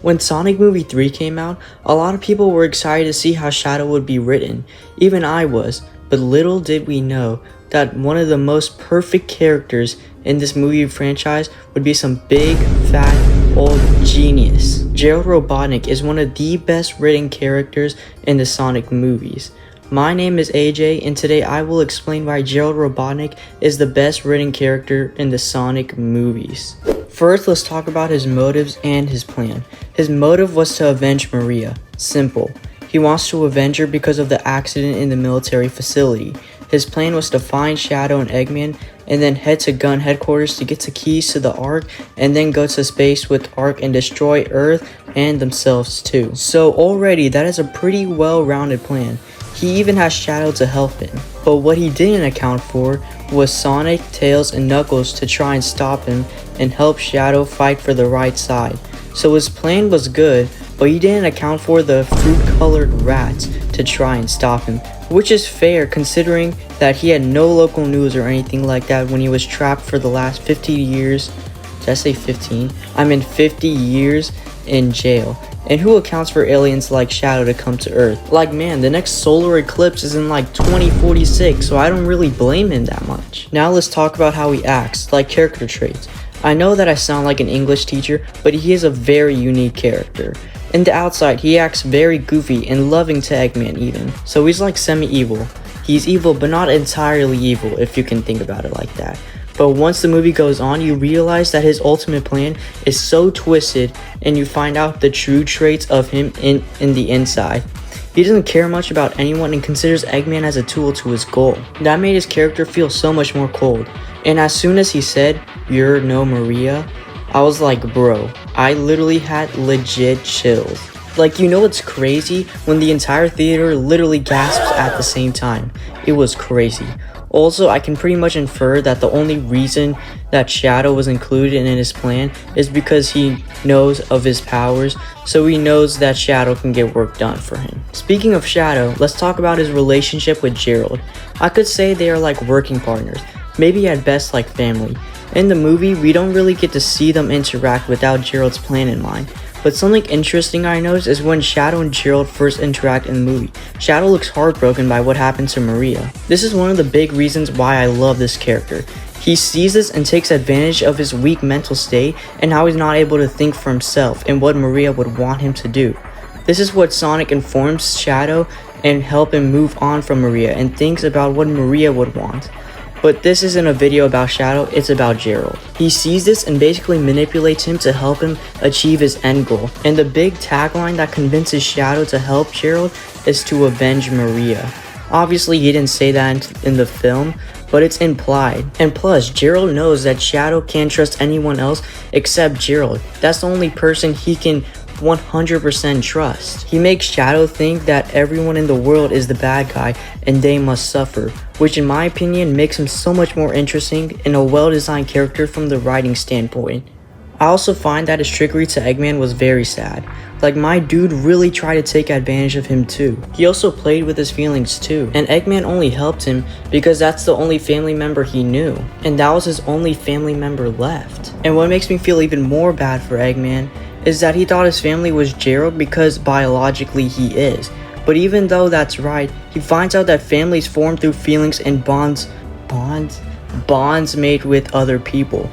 When Sonic Movie 3 came out, a lot of people were excited to see how Shadow would be written. Even I was, but little did we know that one of the most perfect characters in this movie franchise would be some big, fat, old genius. Gerald Robotnik is one of the best written characters in the Sonic movies. My name is AJ, and today I will explain why Gerald Robotnik is the best written character in the Sonic movies. First, let's talk about his motives and his plan. His motive was to avenge Maria. Simple. He wants to avenge her because of the accident in the military facility. His plan was to find Shadow and Eggman and then head to Gun headquarters to get the keys to the Ark and then go to space with Ark and destroy Earth and themselves too. So already that is a pretty well-rounded plan. He even has Shadow to help him. But what he didn't account for was Sonic, Tails, and Knuckles to try and stop him and help Shadow fight for the right side. So his plan was good, but he didn't account for the fruit-colored rats to try and stop him, which is fair considering that he had no local news or anything like that when he was trapped for the last 50 years. Did I say 15? I mean 50 years in jail. And who accounts for aliens like Shadow to come to Earth? Like, man, the next solar eclipse is in like 2046, so I don't really blame him that much. Now let's talk about how he acts, like character traits. I know that I sound like an English teacher, but he is a very unique character. In the outside, he acts very goofy and loving to Eggman even. So he's like semi-evil. He's evil, but not entirely evil, if you can think about it like that. But once the movie goes on, you realize that his ultimate plan is so twisted, and you find out the true traits of him in the inside. He doesn't care much about anyone and considers Eggman as a tool to his goal. That made his character feel so much more cold. And as soon as he said, "You're no Maria," I was like, bro, I literally had legit chills. Like, you know what's crazy? When the entire theater literally gasps at the same time. It was crazy. Also, I can pretty much infer that the only reason that Shadow was included in his plan is because he knows of his powers, so he knows that Shadow can get work done for him. Speaking of Shadow, let's talk about his relationship with Gerald. I could say they are like working partners, maybe at best like family. In the movie, we don't really get to see them interact without Gerald's plan in mind. But something interesting I noticed is when Shadow and Gerald first interact in the movie, Shadow looks heartbroken by what happened to Maria. This is one of the big reasons why I love this character. He sees this and takes advantage of his weak mental state and how he's not able to think for himself and what Maria would want him to do. This is what Sonic informs Shadow and help him move on from Maria and thinks about what Maria would want. But this isn't a video about Shadow, it's about Gerald. He sees this and basically manipulates him to help him achieve his end goal. And the big tagline that convinces Shadow to help Gerald is to avenge Maria. Obviously, he didn't say that in the film, but it's implied. And plus, Gerald knows that Shadow can't trust anyone else except Gerald. That's the only person he can 100% trust. He makes Shadow think that everyone in the world is the bad guy and they must suffer, which in my opinion makes him so much more interesting and a well-designed character from the writing standpoint. I also find that his trickery to Eggman was very sad. Like, my dude really tried to take advantage of him too. He also played with his feelings too, and Eggman only helped him because that's the only family member he knew, and that was his only family member left. And what makes me feel even more bad for Eggman is that he thought his family was Gerald because biologically he is. But even though that's right, he finds out that families form through feelings and bonds made with other people.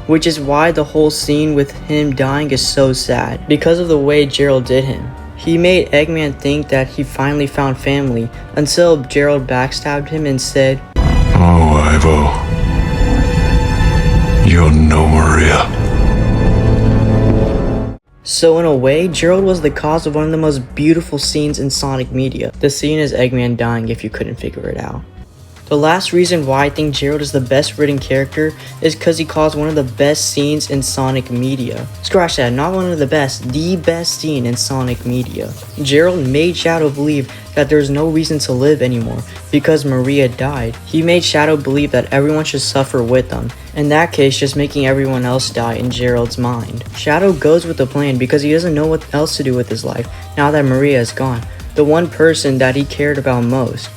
Which is why the whole scene with him dying is so sad, because of the way Gerald did him. He made Eggman think that he finally found family, until Gerald backstabbed him and said, "Oh, Ivo, you're no Maria." So in a way, Gerald was the cause of one of the most beautiful scenes in Sonic media. The scene is Eggman dying, if you couldn't figure it out. The last reason why I think Gerald is the best written character is because he caused one of the best scenes in Sonic media. Scratch that, not one of the best scene in Sonic media. Gerald made Shadow believe that there's no reason to live anymore because Maria died. He made Shadow believe that everyone should suffer with them. In that case, just making everyone else die in Gerald's mind. Shadow goes with the plan because he doesn't know what else to do with his life now that Maria is gone, the one person that he cared about most.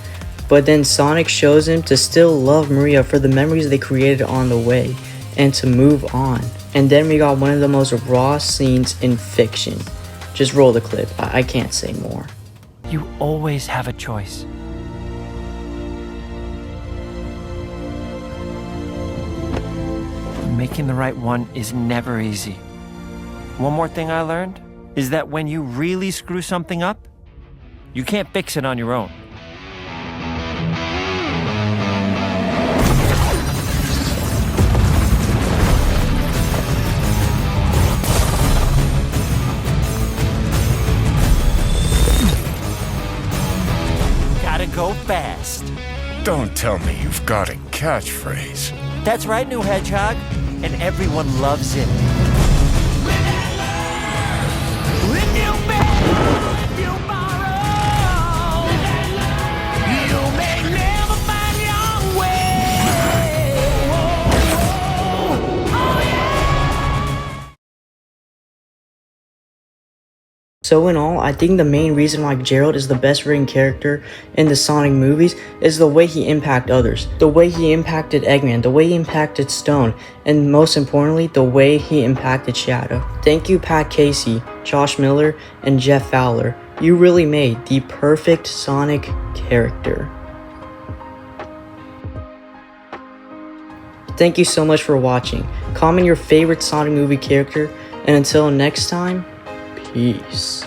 But then Sonic shows him to still love Maria for the memories they created on the way, and to move on. And then we got one of the most raw scenes in fiction. Just roll the clip. I can't say more. You always have a choice. Making the right one is never easy. One more thing I learned is that when you really screw something up, you can't fix it on your own. Gotta go fast. Don't tell me you've got a catchphrase. That's right, new hedgehog, and everyone loves it. If you beg, if you borrow, you may never find your way. Oh, yeah. So in all, I think the main reason why Gerald is the best written character in the Sonic movies is the way he impacted others. The way he impacted Eggman, the way he impacted Stone, and most importantly, the way he impacted Shadow. Thank you Pat Casey, Josh Miller, and Jeff Fowler. You really made the perfect Sonic character. Thank you so much for watching. Comment your favorite Sonic movie character, and until next time, peace.